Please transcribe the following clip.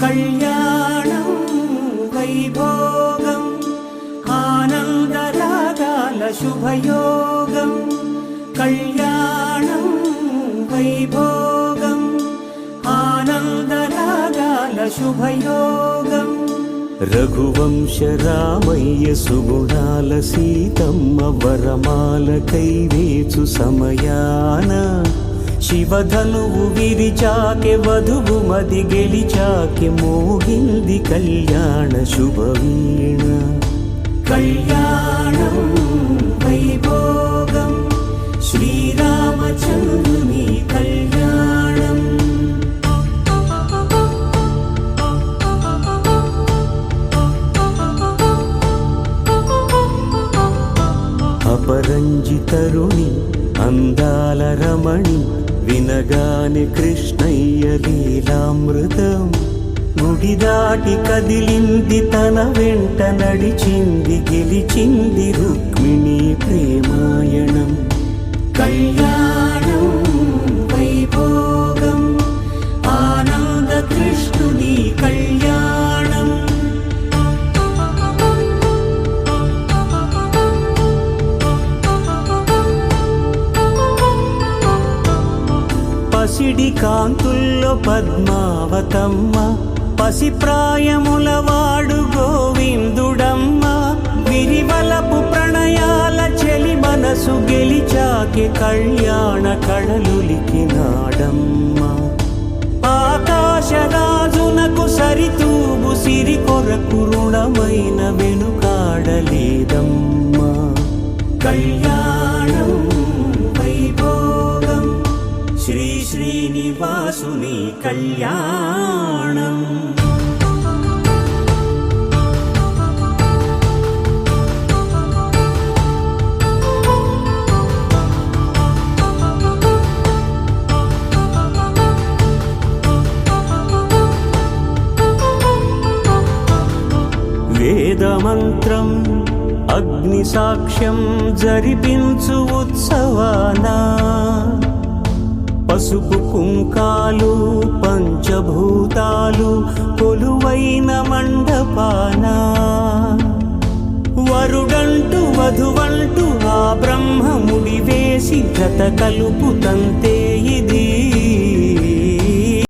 కళ్యాణం వైభోగం ఆనందరాగాల శుభయోగం. కళ్యాణం వైభోగం ఆనందరాగాల శుభయోగం. రఘువంశ రామయ్య సుగుణాల సీతమ్మ వరమాల కైవేచు సమయాన శివధనువు విరిచాకె వధువు మది గెలిచాకె మోగింది కళ్యాణ శుభవీణ. కళ్యాణం వైభోగం శ్రీరామచంద్రుని కళ్యాణం. అపరంజి తరుణి అందాల రమణి వినగానే కృష్ణయ్య లీలామృతం. గుడి దాటి కదిలింది తన వెంట నడిచింది గెలిచింది రుక్మిణి ప్రేమాయణం. కళ్యాణం వైభోగం ఆనంద కృష్ణుని కళ్యాణం. పసిడి కాంతుల్లో పద్మావతమ్మ పసి ప్రాయముల వాడు గోవిందుడమ్మ. విరివలపు ప్రణయాల చెలి మనసు గెలిచాకె కళ్యాణ కళలులికినాడమ్మ. ఆకాశరాజునకు సరితూబు సిరి కొరకు రుణమైన వెనుకాడలేదమ్మ. కళ్యాణం వైభోగం శ్రీ శ్రీనివాసుని కళ్యాణం. వేదమంత్రం అగ్ని సాక్ష్యం జరిపించు ఉత్సవానా పసుపు కుంకాలు పంచభూతాలు కొలువైన మండపాన. వరుడంటూ వధువంటూ ఆ బ్రహ్మముడి వేసి జత కలుపు తంతే